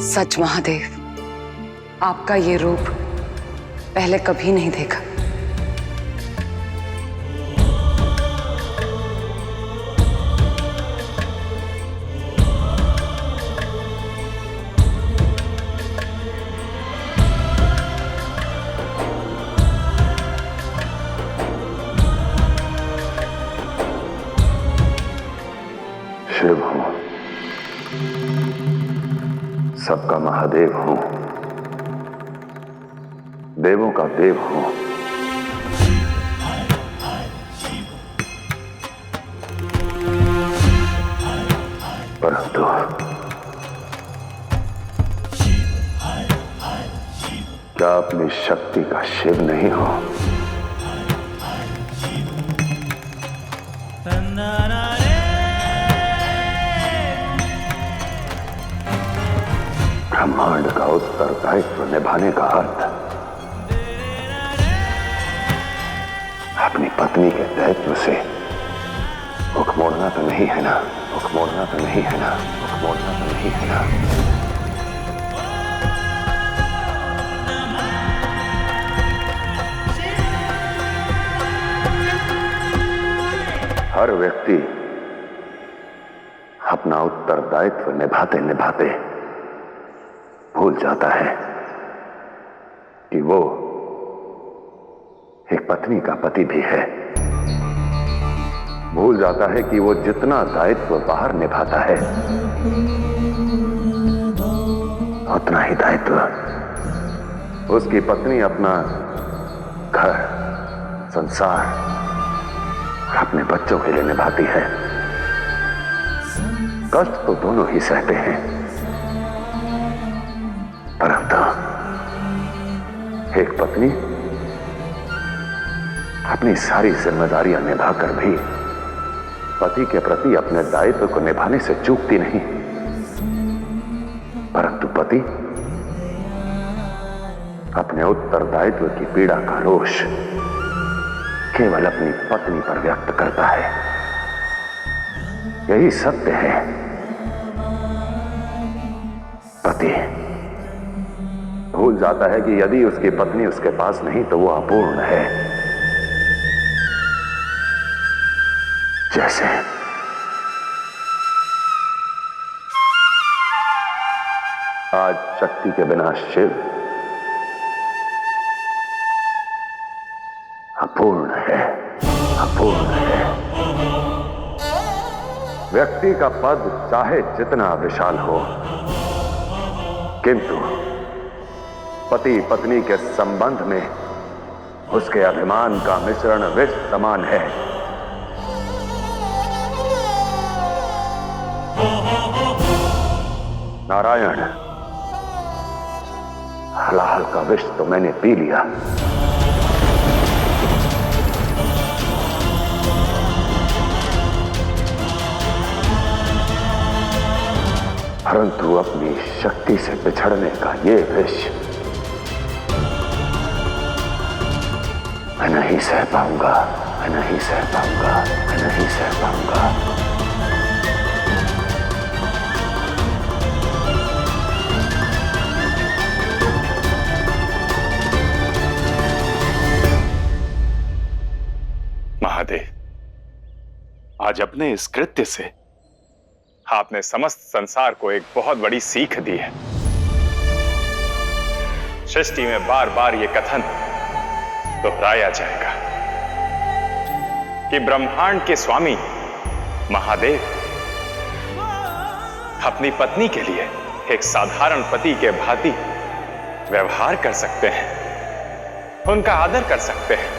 सच महादेव, आपका ये रूप पहले कभी नहीं देखा। शिव हूं, सबका महादेव हूं, देवों का देव हूं। परंतु क्या अपनी शक्ति का शिव नहीं हो? ब्रह्मांड का उत्तरदायित्व निभाने का अर्थ अपनी पत्नी के दायित्व से मुख मोड़ना तो नहीं है ना? मुख मोड़ना तो नहीं है ना? मुख मोड़ना तो नहीं है ना? हर व्यक्ति अपना उत्तरदायित्व निभाते निभाते भूल जाता है कि वो एक पत्नी का पति भी है। भूल जाता है कि वो जितना दायित्व बाहर निभाता है उतना ही दायित्व उसकी पत्नी अपना घर, संसार, अपने बच्चों के लिए निभाती है। कष्ट तो दोनों ही सहते हैं, परंतु एक पत्नी अपनी सारी जिम्मेदारियां निभाकर भी पति के प्रति अपने दायित्व को निभाने से चूकती नहीं, परंतु पति अपने उत्तरदायित्व की पीड़ा का रोष केवल अपनी पत्नी पर व्यक्त करता है। यही सत्य है। पति भूल जाता है कि यदि उसकी पत्नी उसके पास नहीं तो वो अपूर्ण है। जैसे आज शक्ति के बिना शिव अपूर्ण है, अपूर्ण है। व्यक्ति का पद चाहे जितना विशाल हो, किंतु पति पत्नी के संबंध में उसके अभिमान का मिश्रण विष समान है। नारायण, हलाहल का विष तो मैंने पी लिया, परंतु अपनी शक्ति से बिछड़ने का ये विष मैं नहीं सह पाऊंगा, मैं नहीं सह पाऊंगा, मैं नहीं सह पाऊंगा। महादेव, आज अपने इस कृत्य से आपने समस्त संसार को एक बहुत बड़ी सीख दी है। सृष्टि में बार बार यह कथन दोहराया जाएगा कि ब्रह्मांड के स्वामी महादेव अपनी पत्नी के लिए एक साधारण पति के भांति व्यवहार कर सकते हैं, उनका आदर कर सकते हैं,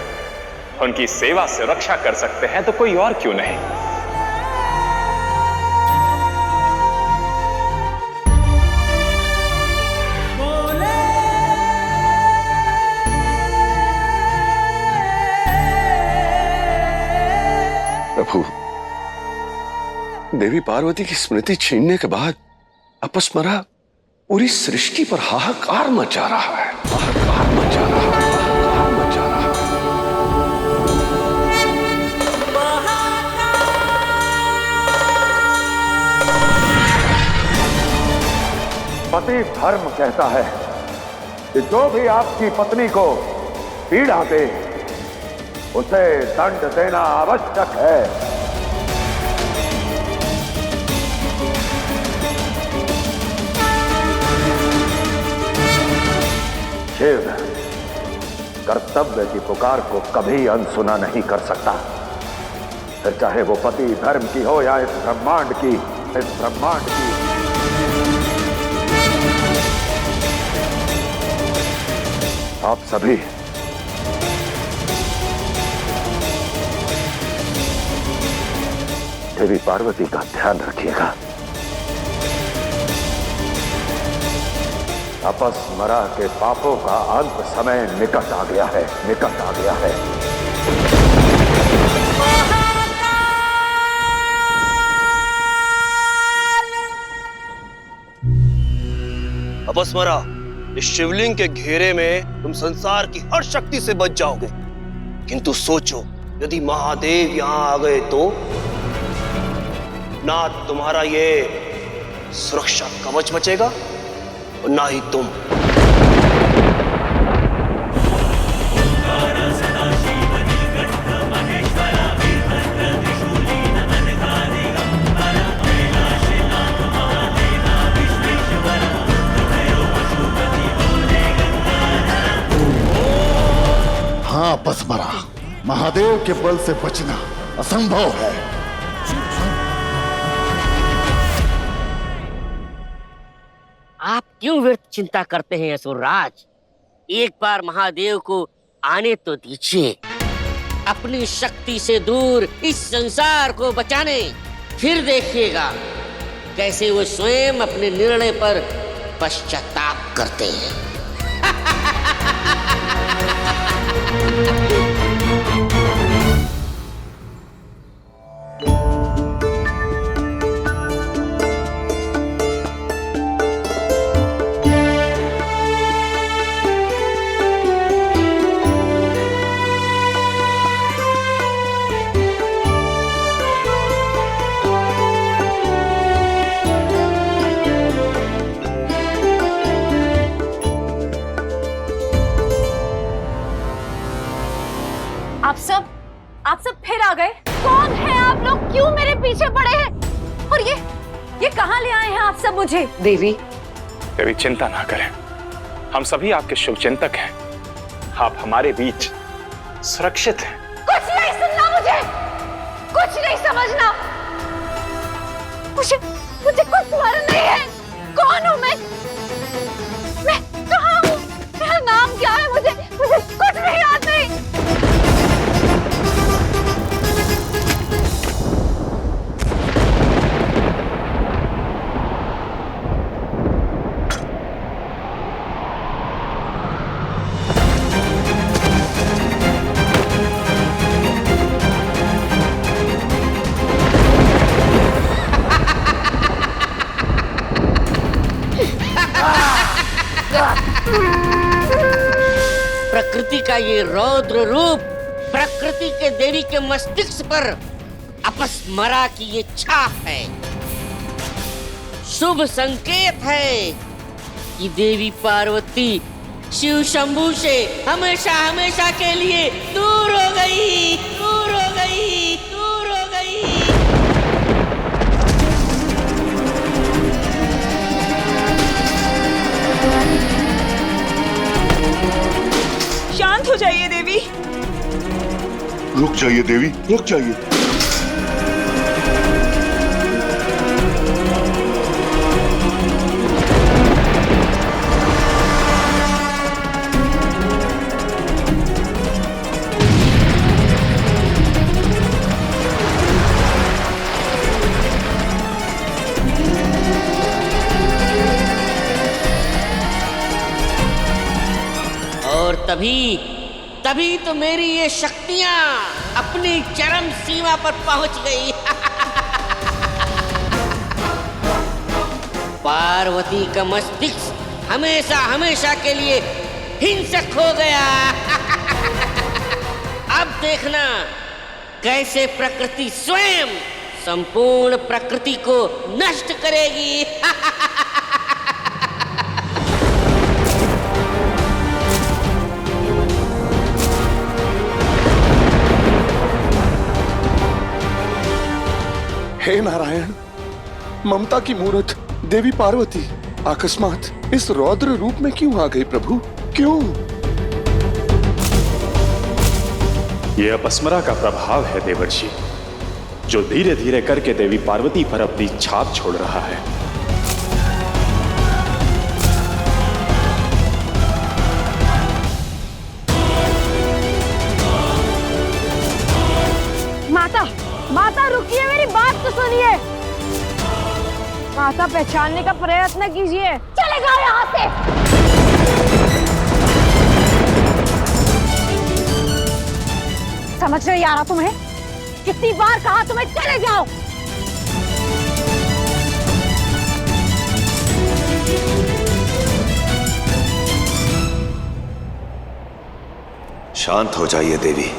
उनकी सेवा से रक्षा कर सकते हैं, तो कोई और क्यों नहीं। प्रभु, देवी पार्वती की स्मृति छीनने के बाद अपस्मरा पूरी सृष्टि पर हाहाकार मचा रहा है, हाहाकार मचा रहा है, हाहाकार मचा रहा है। पति धर्म कहता है कि जो भी आपकी पत्नी को पीड़ा दे उसे दंड देना आवश्यक है। शिव कर्तव्य की पुकार को कभी अनसुना नहीं कर सकता, फिर चाहे वो पति धर्म की हो या इस ब्रह्मांड की। आप सभी देवी पार्वती का ध्यान रखिएगा। अपस्मरा के पापों का अंत समय निकट आ गया है। अपस्मरा, इस शिवलिंग के घेरे में तुम संसार की हर शक्ति से बच जाओगे, किंतु सोचो यदि महादेव यहां आ गए तो ना तुम्हारा ये सुरक्षा कवच बचेगा और ना ही तुम। हाँ अपस्मरा, महादेव के बल से बचना असंभव है। आप क्यों व्यर्थ चिंता करते हैं असुरराज? एक बार महादेव को आने तो दीजिए, अपनी शक्ति से दूर इस संसार को बचाने। फिर देखिएगा कैसे वो स्वयं अपने निर्णय पर पश्चाताप करते हैं। आप सब फिर आ गए। कौन है आप लोग? क्यों मेरे पीछे पड़े हैं? और ये कहां ले आए हैं आप सब मुझे? देवी चिंता ना करें, हम सभी आपके शुभचिंतक हैं। आप हमारे बीच सुरक्षित हैं। कुछ नहीं सुनना मुझे, कुछ नहीं समझना। मुझे कुछ स्मरण नहीं है। कौन हूं मैं कहां हूं, मेरा नाम क्या है? मुझे कुछ नहीं याद नहीं। प्रकृति का ये रौद्र रूप, प्रकृति के देवी के मस्तिष्क पर अपस्मरा की ये छाप है। शुभ संकेत है कि देवी पार्वती शिव शंभू से हमेशा हमेशा के लिए दूर हो गई, दूर हो गई, दूर हो गई। शांत हो जाइए देवी। रुक जाइए देवी, रुक जाइए। और तभी तो मेरी ये शक्तियां अपनी चरम सीमा पर पहुंच गई। पार्वती का मस्तिष्क हमेशा हमेशा के लिए हिंसक हो गया। अब देखना कैसे प्रकृति स्वयं संपूर्ण प्रकृति को नष्ट करेगी। हे नारायण, ममता की मूर्त देवी पार्वती अकस्मात इस रौद्र रूप में क्यों आ गई प्रभु? क्यों? यह अपस्मरा का प्रभाव है देवर्षि, जो धीरे धीरे करके देवी पार्वती पर अपनी छाप छोड़ रहा है। माता, माता रुकिए, मेरी बात तो सुनिए। माता पहचानने का प्रयत्न कीजिए। चले जाओ यहाँ से। समझ नहीं आ रहा तुम्हें? कितनी बार कहा तुम्हें चले जाओ। शांत हो जाइए देवी।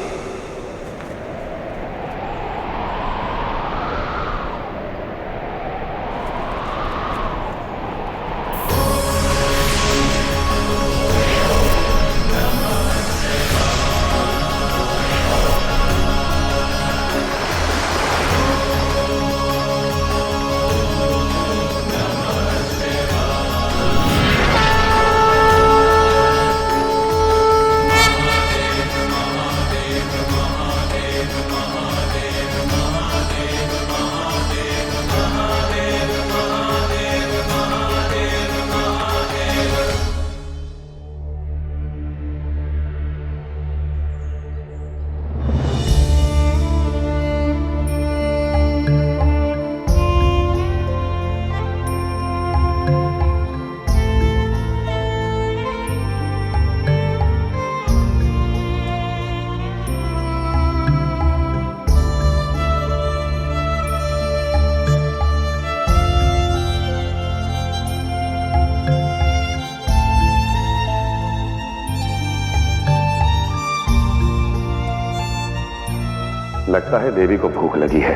लगता है देवी को भूख लगी है।